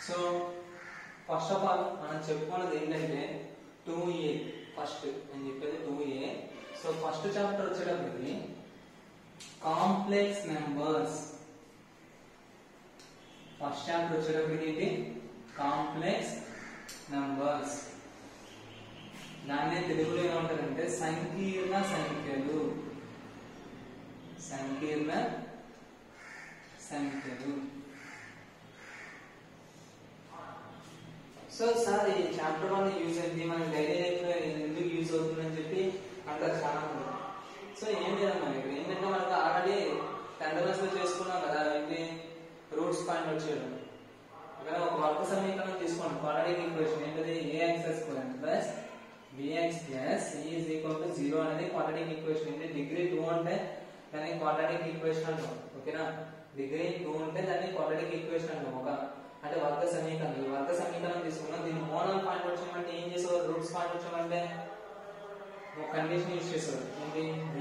So first of all మనం చెప్పుకున్నది ఏంటంటే 2a first నేను చెప్పేది 2a. సో ఫస్ట్ చాప్టర్ వచ్చేటప్పటికి కాంప్లెక్స్ నెంబర్స్. ఫస్ట్ చాప్టర్ వచ్చేటప్పటికి ఏంటి కాంప్లెక్స్ నెంబర్స్. దాన్నే తెలుగులో ఏమంటారంటే సంకీర్ణ సంఖ్యలు. సంకీర్ణ సంఖ్యలు. సో సార్ ఈ చాప్టర్ వల్ల యూజ్ అయింది మన డైలీ లైఫ్ లో ఎందుకు యూజ్ అవుతుందని చెప్పి అంటారు చాలా మంది. సో ఏం లేదమ్మా ఇక్కడ ఏంటంటే మనకు ఆల్రెడీ 10th క్లాస్ లో చేసుకున్నాం కదా ఏంటి రూట్స్ ఫైండ్ అవుట్ చేయడం. ఇక్కడ ఒక వర్గ సమీకరణం తీసుకోండి. క్వాడ్రాటిక్ ఈక్వేషన్ ఏంటది ax² plus bx plus c is equal to 0 అనేది క్వాడ్రాటిక్ ఈక్వేషన్. ఏంటి డిగ్రీ 2 అంటే దాన్ని క్వాడ్రాటిక్ ఈక్వేషన్ అంటాం. ఓకేనా డిగ్రీ 2 అంటే దాన్ని క్వాడ్రాటిక్ ఈక్వేషన్ అంటాం. ఒక అంటే వర్గ సమీకరణం. ఈ వర్గ సమీకరణం తీసుకున్నాం. దీన్ని మోనల్ ఫైండ్ అవుట్ చేయమంటే ఏం చేసేవారు రూట్స్ ఫైండ్ అవుట్ చేయమంటే ఒక కండిషన్ యూజ్ చేసేవారు. ఏంటి b²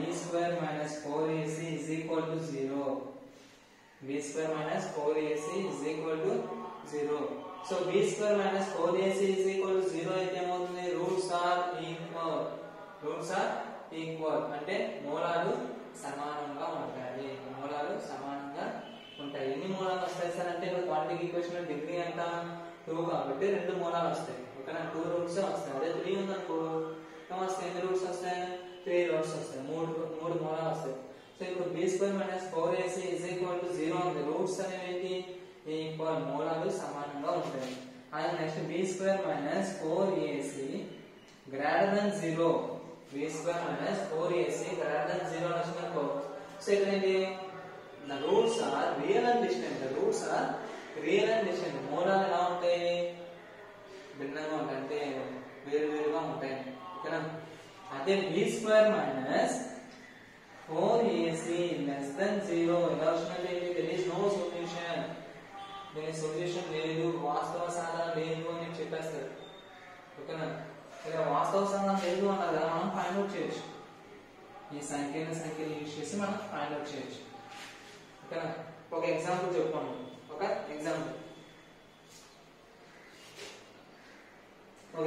- 4ac is equal to 0. b² - 4ac is equal to 0. So b² - 4ac is equal to 0 అయితే ఏమవుతుంది roots are equal. Roots are equal అంటే మూలాలు సమానంగా ఉంటాయి. మూలాలు సమానంగా ఉంటాయి. ఎన్ని మూలాలు వస్తాయి సార్ అంటే ఇక్కడ క్వాడ్రాటిక్ ఈక్వేషన్ లో డిగ్రీ ఎంత 2 కాబట్టి 2 మూలాలు వస్తాయి. ఓకేనా 2 రూట్స్ వస్తాయి. అదే 3 ఉందనుకో ఏమొస్తాయి ఎన్ని రూట్స్ వస్తాయి 3 రూట్స్ వస్తాయి. మూడు మూలాలు వస్తాయి. సో ఇప్పుడు b² - 4ac is equal to 0 ఉంది. రూట్స్ అనేవి ఈక్వల్ మూలాలు సమానంగా ఉంటాయి. అలాగే next b² - 4ac greater than 0. b² - 4ac greater than 0 వచ్చిందనుకో సో ఇక్కడ ఏంటి the roots are real and distant. The roots are real and distant. మూలాలు ఎలా ఉంటాయి భిన్నంగా ఉంటాయి అంటే వేరువేరుగా ఉంటాయి. ఓకేనా అదే b² - 4ac less than 0 ఎలా వచ్చిందంటే there is no solution. దీని సొల్యూషన్ లేదు వాస్తవ సాధన లేదు అని చెప్పేస్తారు. ఓకేనా ఇలా వాస్తవ సాధన లేదు అన్నారు కదా మనం ఫైండ్ అవుట్ చేయొచ్చు. ఈ సంకీర్ణ సంఖ్యలు యూజ్ చేసి మనం ఫైండ్ అవుట్ చేయొచ్చు. ఓకేనా ఒక ఎగ్జాంపుల్ చెప్తాము. ఒక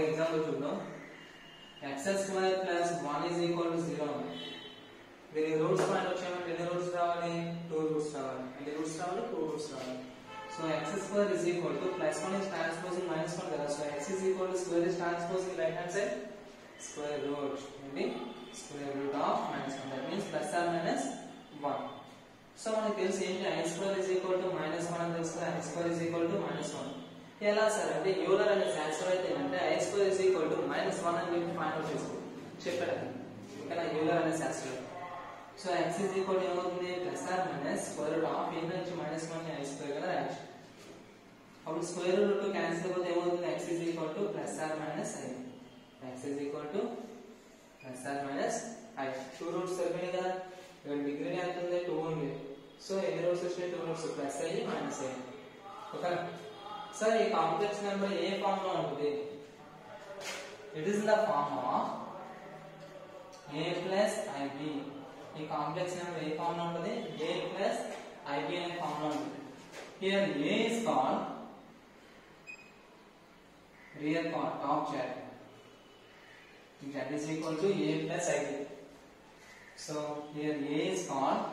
ఎగ్జాంపుల్ చూద్దాం. x² + 1 is equal to 0. దీని రూట్స్ ఫైండ్ అవుట్ చేయమంటే ఎన్ని రూట్స్ రావాలి 2 రూట్స్ రావాలి. ఎన్ని రూట్స్ రావాలి 2 రూట్స్ రావాలి. So x² is equal to +1 is transposing -1 కదా. So x is equal to square is transposing right hand side square root. ఏంటి square root of -1 that means plus or minus 1. So మనకి తెలిసి ఏంటి i² is equal to -1 అని తెలుసు కదా. i² is equal to -1 ఎలా sir అంటే Euler అనే శాస్త్రవేత్త ఏంటంటే i² is equal to -1 అని చెప్పి ఫైండ్ అవుట్ చెప్పాడు. ఓకేనా యూలర్ అనే శాస్త్రవేత్త. So x is equal to ఏమవుతుంది plus are minus square root of ఏంటి నుంచి -1 ని i² గా రాయొచ్చు. అప్పుడు స్క్వేర్ రూట్ క్యాన్సిల్ అయిపోతే ఏమవుతుంది x is equal to plus are minus i. x is equal to plus are minus i. 2 roots సరిపోయినాయి కదా. ఇక్కడ డిగ్రీ ఎంత ఉంది 2 ఉంది. సో ఎన్ని రూట్స్ వచ్చాయి 2 roots plus i minus i. Okay sir ఈ కాంప్లెక్స్ నెంబర్ ఏ ఫామ్ లో ఉంటుంది it is in the form of a plus ib. ఈ కాంప్లెక్స్ నెంబర్ ఏ ఫామ్ లో ఉంటుంది a plus ib అనే ఫామ్ లో ఉంటుంది. Here a is called real part of z. z is equal to a plus ib. So here a is called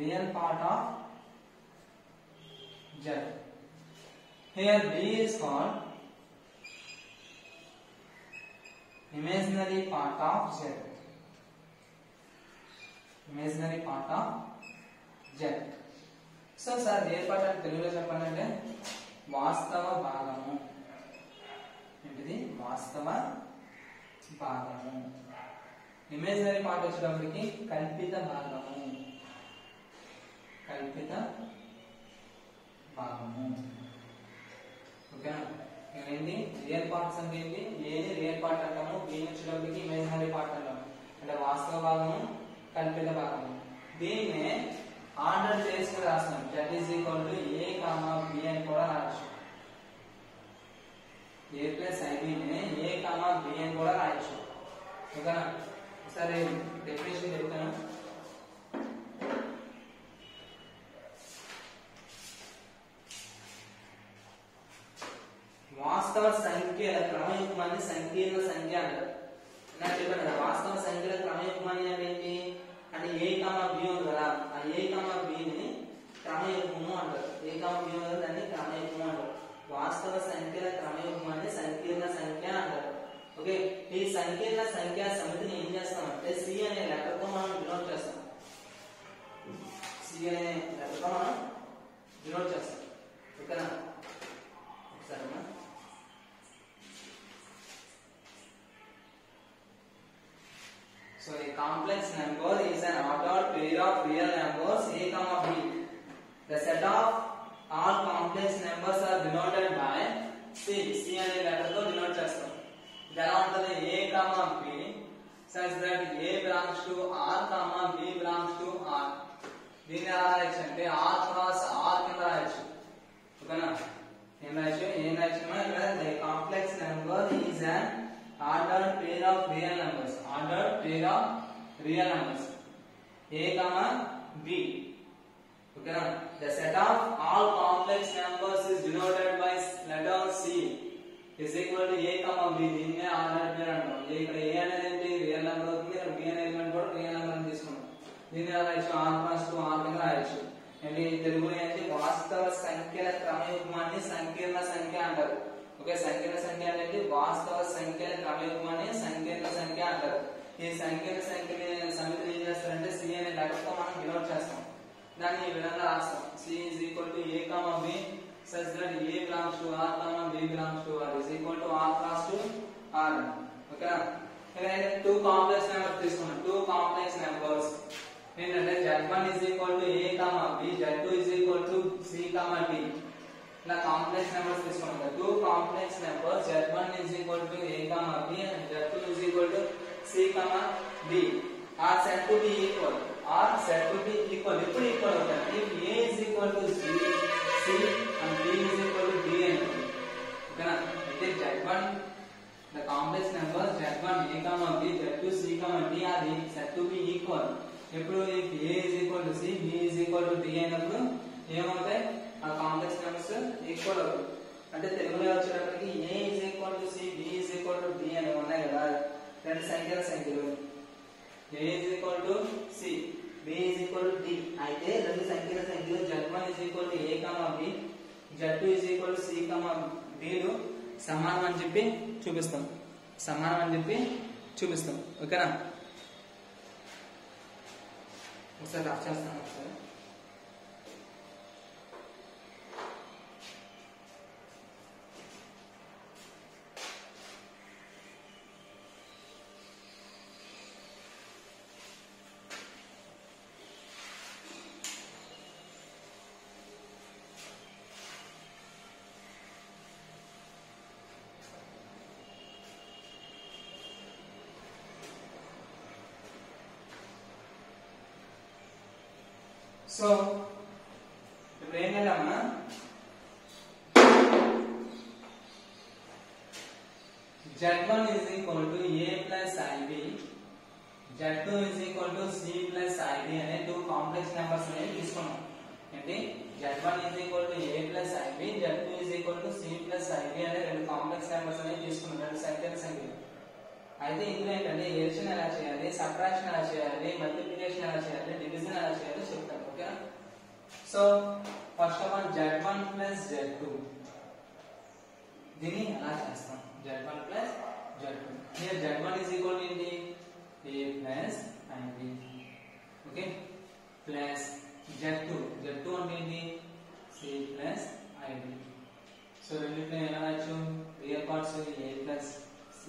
real part of z. Here b is called imaginary part of z. Imaginary part of z. So sir real part అంటే తెలుగులో చెప్పాలంటే వాస్తవ భాగము. ఏంటిది వాస్తవ భాగము. Imaginary part వచ్చేటప్పటికి కల్పిత భాగము. కల్పిత భాగము. ఓకేనా ఏంటి రియల్ పార్ట్స్ అంటే ఏంటి ఏది రియల్ పార్ట్ అంటాము బి వచ్చేటప్పటికి ఇమేజినరీ పార్ట్ అంటాము అంటే వాస్తవ భాగము కల్పిత భాగము. దీన్నే ఆర్డర్ చేసి రాస్తాం z is equal to a, b అని కూడా రాయొచ్చు. a plus ib ని a, b అని కూడా రాయొచ్చు. ఓకేనా సరే డెఫినేషన్ చెప్తాను. యుగ్మాన్ని సంకీర్ణ సంఖ్య అంటారు. నాకు చెప్పాను కదా వాస్తవ సంఖ్యల క్రమ యుగ్మాన్ని అంటే ఏంటి అంటే a, b ఉంది కదా ఆ a, bని క్రమయుగ్మము అంటారు. a, b ఉంది దాన్ని క్రమయుగ్మం అంటారు. వాస్తవ సంఖ్యల క్రమయుగ్మాన్ని సంకీర్ణ సంఖ్య అంటారు. ఓకే ఈ సంకీర్ణ సంఖ్య సమితిని ఏం చేస్తామంటే C అనే లెటర్తో మనం డినోట్ చేస్తాం. C అనే లెటర్తో మనం డినోట్ చేస్తాం. ఓకేనా సరేనా. So a complex number is an ordered pair of real numbers a, b. The set of all complex numbers are denoted by C. C అనే లెటర్ తో డినోట్ చేస్తాం. ఇది ఎలా ఉంటుంది a, b such that a belongs to R, b belongs to R. దీన్ని ఎలా రాయొచ్చు అంటే R క్రాస్ R కింద రాయొచ్చు. ఓకేనా ఏం రాయొచ్చు ఇక్కడ the complex number is an ordered pair of real numbers. Ordered pair of real numbers a, b. Okay, the set of all complex numbers is denoted by letter C is equal to a, b. దీన్నే ordered pair అంటాం. ఇక్కడ a అనేది ఏంటి real number అవుతుంది, ఇక్కడ b అనే element కూడా real number అని తీసుకున్నాం. దీన్ని ఎలా రాయొచ్చు r ప్లస్ 2 r కింద రాయొచ్చు. అంటే తెలుగులో ఏంటి వాస్తవ సంఖ్యల క్రమయుగ్మాన్ని సంకీర్ణ సంఖ్య అంటారు. ఓకే సంకీర్ణ సంఖ్య అనేది వాస్తవ సంఖ్యల క్రమయుగ్మాన్ని సంకీర్ణ సంఖ్య అంటారు. ఈ సంకీర్ణ సంఖ్యని సమితిని ఏం చేస్తారంటే C అనే లెటర్ తో మనం డినోట్ చేస్తాం. దాన్ని ఈ విధంగా రాస్తాం C is equal to a, b such that a belongs to R, b belongs to R is equal to R cross to R. ఓకేనా ఇక్కడ టూ కాంప్లెక్స్ నెంబర్స్ తీసుకున్నాం. టూ కాంప్లెక్స్ నెంబర్స్ ఏంటంటే z1 is equal to a, b z2 is equal to c, d. ఇలా complex numbers తీసుకుంటాం. Two complex numbers z1 is equal to a, b and z2 is equal to c, d are said to be equal. ఇప్పుడు equal అవుతాయి if a is equal to c and b is equal to d అని. ఓకేనా అయితే z1 the complex numbers z1 a, b z2 c, d are said to be equal. ఇప్పుడు if a is equal to c b is equal to d అయినప్పుడు ఏమవుతాయి ఆ complex numbers equal అవుతాయి. అంటే తెలుగులో వచ్చేటప్పటికి a is equal to c b is equal to d అని ఉన్నాయి కదా రెండు సంఖ్యల సంఖ్యలు. a is equal to c b is equal to d అయితే రెండు సంఖ్యల సంఖ్యలు z1 is equal to a, b z2 is equal to c, d లు సమానం అని చెప్పి చూపిస్తాం. ఓకేనా ఒకసారి రఫ్ చేస్తాను ఒకసారి. సో ఇప్పుడు ఏం చేద్దామా z1 is equal to a plus ib z2 is equal to c plus ib అనే టూ కాంప్లెక్స్ నెంబర్స్ అనేవి తీసుకున్నాం. అంటే z1 is equal to a plus ib z2 is equal to c plus ib అనే రెండు complex numbers అనేవి తీసుకున్నాం. రెండు సంఖ్యలు అయితే ఇందులో ఏంటంటే ఎడిషన్ ఎలా చేయాలి, సబ్ట్రాక్షన్ ఎలా చేయాలి, మల్టిప్లికేషన్ ఎలా చేయాలి, డివిజన్ ఎలా చేయాలో చెప్తాను. ఓకేనా so first of all z1 plus z2 దీన్ని ఎలా చేస్తాం z1 plus z2. here z1 is equal to ఏంటి a plus ib okay plus z2 అంటే ఏంటి c plus ib. సో రెండిట్లో ఎలా రాయొచ్చు real parts a plus c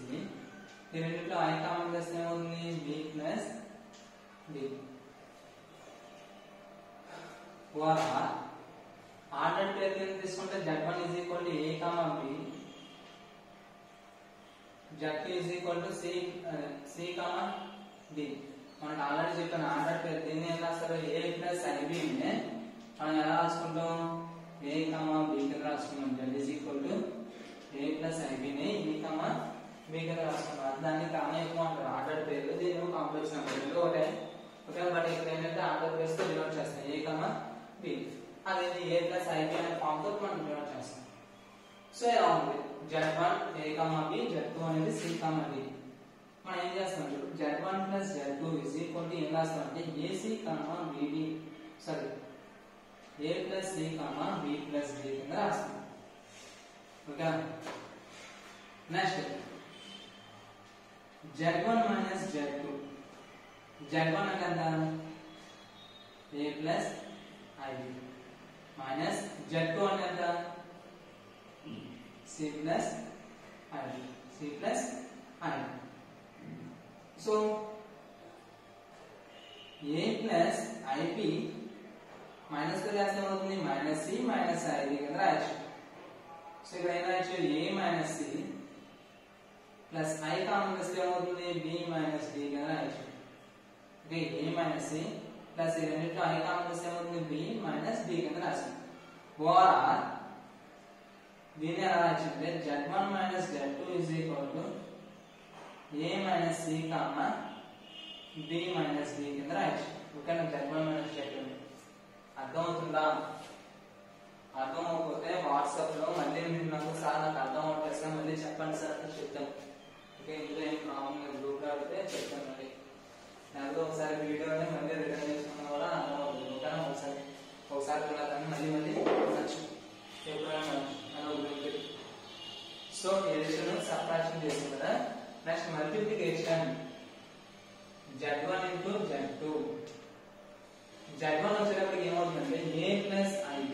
ఈ రెండిట్లో i కామన్ చేస్తే ఏమవుతుంది b plus d. ఆర్డర్ పేర్ కింద తీసుకుంటే z1 is equal to a, b z2 is equal to c, d. మనకు ఆల్రెడీ చెప్పాను ఆర్డర్ పేర్. దీన్ని ఎలా రాస్తారు a plus ib ని మనం ఎలా రాసుకుంటాం a, b కింద రాసుకుంటాం. z is equal to a plus ib ని e, b కింద రాసుకుంటాం. దాన్ని క్రమయుగ్మం అంటారు ఆర్డర్ పేర్లు. దీన్ని కాంప్లెక్స్ నెంబర్ రెండు ఒకటే. ఓకే బట్ ఇక్కడ ఏంటంటే ఆర్డర్ పేర్స్ తో డినోట్ చేస్తాం a, b. అదే a plus ib అనే ఫామ్ తో మనం డినోట్ చేస్తాం. సో ఇలా ఉంది Z1 A, B, Z2 అనేది C, D. మనం ఏం చేస్తాం చూడు, Z1 plus Z2 is equal to ఏం రాస్తాం అంటే AC, BD sorry A plus C, B plus D కింద రాస్తాం. Okay, next Z1 minus Z2. Z1 అంటే ఎంత? A plus IB minus Z2 అంటే ఎంత? C plus IB. C plus IB. So A plus IB minus తో రాస్తే ఏమవుతుంది? minus C minus IB కింద రాయొచ్చు. సో ఇక్కడ ఏం రాయొచ్చు? A minus C plus I common వస్తే ఏమవుతుంది? B minus D కింద రాయొచ్చు. Okay, A minus C plus ఈ రెండిట్లో I కామన్ వస్తే ఏమవుతుంది? B minus D కింద రాస్తాం. ఓఆర్ దీన్ని ఎలా రాయొచ్చు అంటే Z1 minus Z2 is equal to A minus C, B minus D కింద రాయొచ్చు. ఓకేనా? Z1 minus Z2 అర్థమవుతుందా? అర్థం అవ్వకపోతే వాట్సాప్ లో మళ్ళీ మీరు నాకు సార్ నాకు అర్థం అవ్వట్లేదు సార్ మళ్ళీ చెప్పండి సార్ అని చెప్తాను. ఓకే, ఇందులో ఏం ప్రాబ్లం లేదు, గ్రూప్ లో అడిగితే చెప్తాను. మళ్ళీ నాకు ఒకసారి వీడియోని మళ్ళీ రిటర్న్ చేసుకున్నా కూడా అర్థం అవుతుంది. ఓకేనా? ఒకసారి వెళ్ళాలని మళ్ళీ వినొచ్చు ఎప్పుడైనా. సో ఎడిషన్ సబ్ట్రాక్షన్ చేస్తాం కదా. Next multiplication Z1 into Z2. Z1 వచ్చేటప్పటికి ఏమవుతుందంటే A plus IB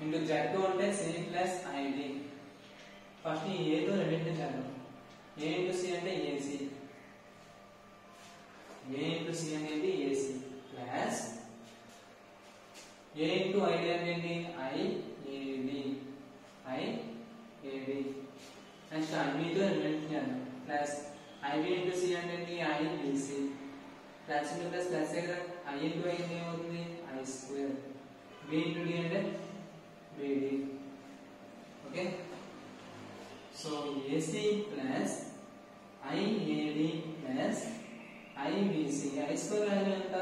into Z2 అంటే C plus ID. ఫస్ట్ ఈ A తో రెండింటిని చేద్దాం. A into C అంటే AC, A into C అనేది AC plus A into ID అనేది IAD. నెక్స్ట్ IB తో రెండింటిని చేద్దాం ప్లస్ IB into C అనేది IBC plus into plus plus కదా. I into I ఏమవుతుంది? I square. B into D అంటే BD. Okay, so AC plus IAD plus IBC. I square value ఎంత?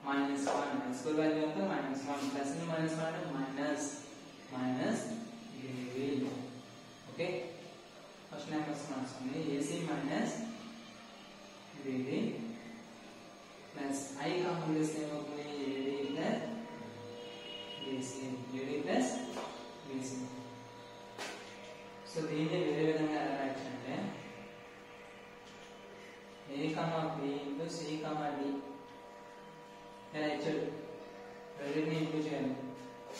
-1. I square value ఎంత? -1. Plus ని -1 అంటే minus BD. Okay, first numbers మార్చుకోండి. AC minus BD plus I common చేస్తే ఏమవుతుంది? AD plus BC. AD plus BC. So దీన్ని వేరే విధంగా ఎలా రాయొచ్చు అంటే A, B into C, D ఇలా ఇచ్చాడు. రెండింటిని ఇంప్రూవ్ చేయాలి.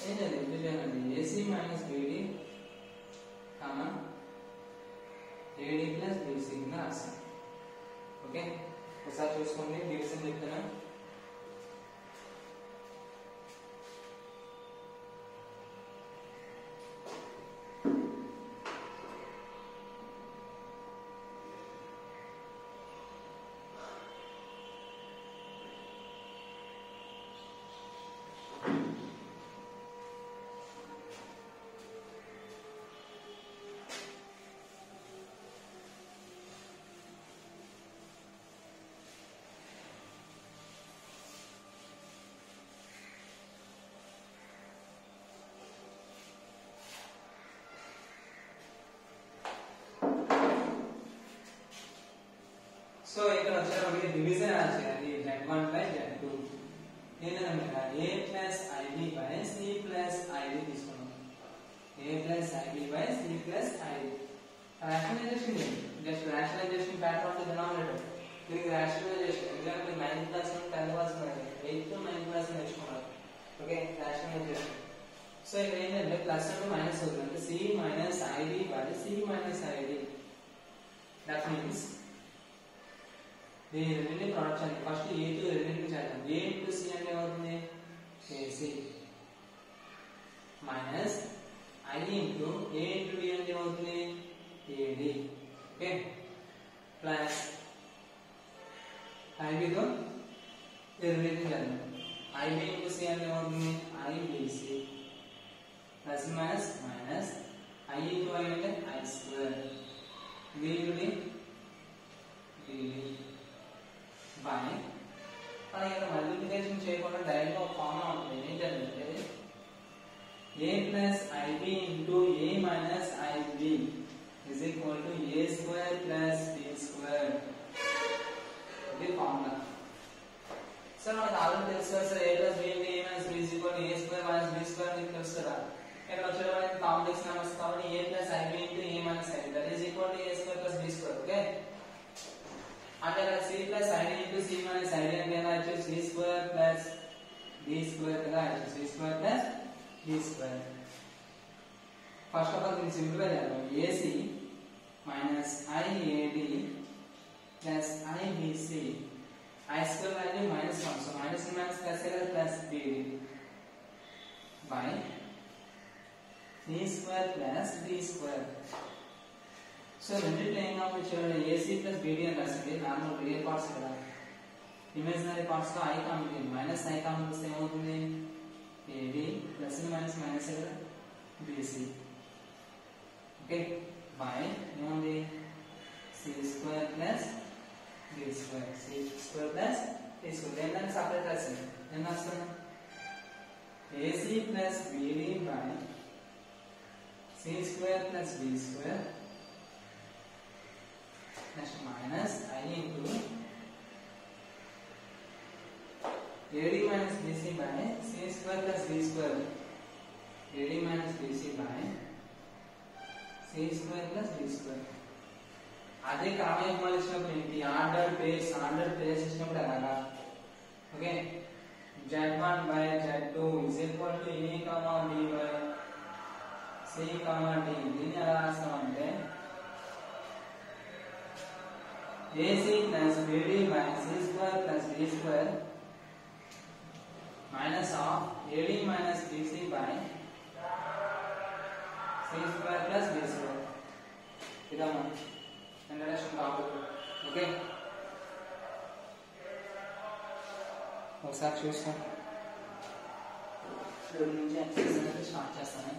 ఏం చేయాలి? ఇంప్రూవ్ చేయాలండి. AC minus BD AD plus BC కింద రాస్తాం. ఓకే, ఒకసారి చూసుకోండి. డివిజన్ చెప్తాను. సో ఇక్కడ వచ్చేటప్పటికి డివిజన్ ఎలా చేయాలి? Z1 by Z2 ఏంటంటే A plus IB by C plus ID తీసుకున్నాం. A plus IB by C plus ID rationalisation చేయండి. Just rationalisation pattern of the denominator. దీనికి రాషనలైజేషన్ ఎగ్జాంపుల్ 9th క్లాస్ నుండి 10th క్లాస్ వరకు 8th to 9th class నేర్చుకున్నారు. Okay, రాషనలైజేషన్. So ఇక్కడ ఏంటంటే plus అంటే minus అవుతుంది. అంటే C minus ID by C minus ID. That means దీని రెండింటిని ప్రొడక్ట్ చేయాలి. ఫస్ట్ A తో రెండింటిని చేద్దాం. A into C అంటే ఏమవుతుంది? AC minus I into A into D అంటే ఏమవుతుంది? AD. ఓకే, ప్లస్ IB తో రెండింటిని చేద్దాం. IB into C అంటే ఏమవుతుంది? IBC plus minus minus I into I అంటే I square. D into D DD by మనం ఇక్కడ మల్టిప్లికేషన్ చేయకుండా డైరెక్ట్ గా ఒక ఫార్ములా ఉంటుంది. ఏంటంటే A plus IB into A minus IB sin b is equal to a square plus b square. ఇది formula. Sir మనకు ఆల్రెడీ తెలుసు కదా sir a plus b into a minus b is equal to a square minus b square మీకు తెలుసు కదా. ఇక్కడ వచ్చేటప్పుడు complex numbers కాబట్టి a plus ib into a minus ib that is equal to a square plus b square. Okay, అంటే ఇక్కడ c plus id into c minus id అంటే ఎలా వచ్చేసి c square plus b square కదా, c square plus b square. First of all దీన్ని simplify చేద్దాం. ac minus iad plus ibc I square value minus 1, so minus and minus plus plus bd by c square plus b square. So రెండిట్లో ఏం కావాలి చూడండి, ac plus bd అని రాసింది normal real parts కదా, imaginary parts లో i common minus i common వస్తే ఏమవుతుంది ad ప్లస్ మైనస్ మైనస్ కదా bc. ఓకే, బై ఏముంది c square plus b square, c square plus b square. then separate రాసింది నేను రాస్తాను ac plus bd by c square plus b square next minus I into AD minus BC by C square plus B square. AD minus BC by C square plus B square. అదే క్రమయుగ్మాలు ఇచ్చినప్పుడు ఏంటి order pairs ఇచ్చినప్పుడు అలాగా. Okay, z1 by z2 is equal to a comma b by c comma d. దీన్ని ఎలా రాస్తామంటే ac plus bd by c square plus b square minus of ad minus bc by c square plus b square. ఇదా మన introduction topic. Okay, ఒకసారి చూస్తాం. ఇప్పుడు నుంచి exercise అనేది start చేస్తాను.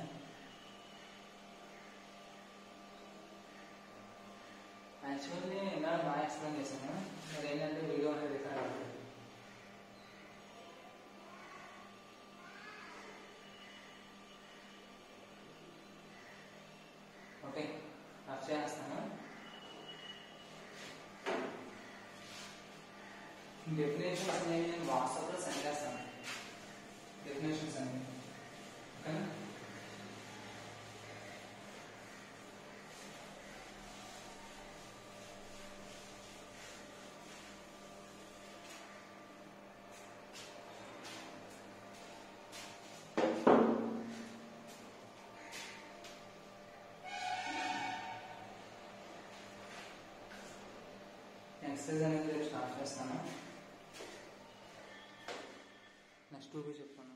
యాక్చువల్లీ ఇలా బాగా ఎక్స్ప్లెయిన్ చేశాను, మరి ఏంటంటే వీడియో అనేది రికార్డ్ అవుతుంది. ఓకే, రఫ్ చేస్తాను. డెఫినేషన్స్ అనేవి నేను వాట్సాప్లో సెండ్ చేస్తాను, డెఫినేషన్స్ అనేవి. ఓకేనా, ఎక్సర్సైజ్ అనేది స్టార్ట్ చేస్తాను. నెక్స్ట్ 2 చెప్తాను.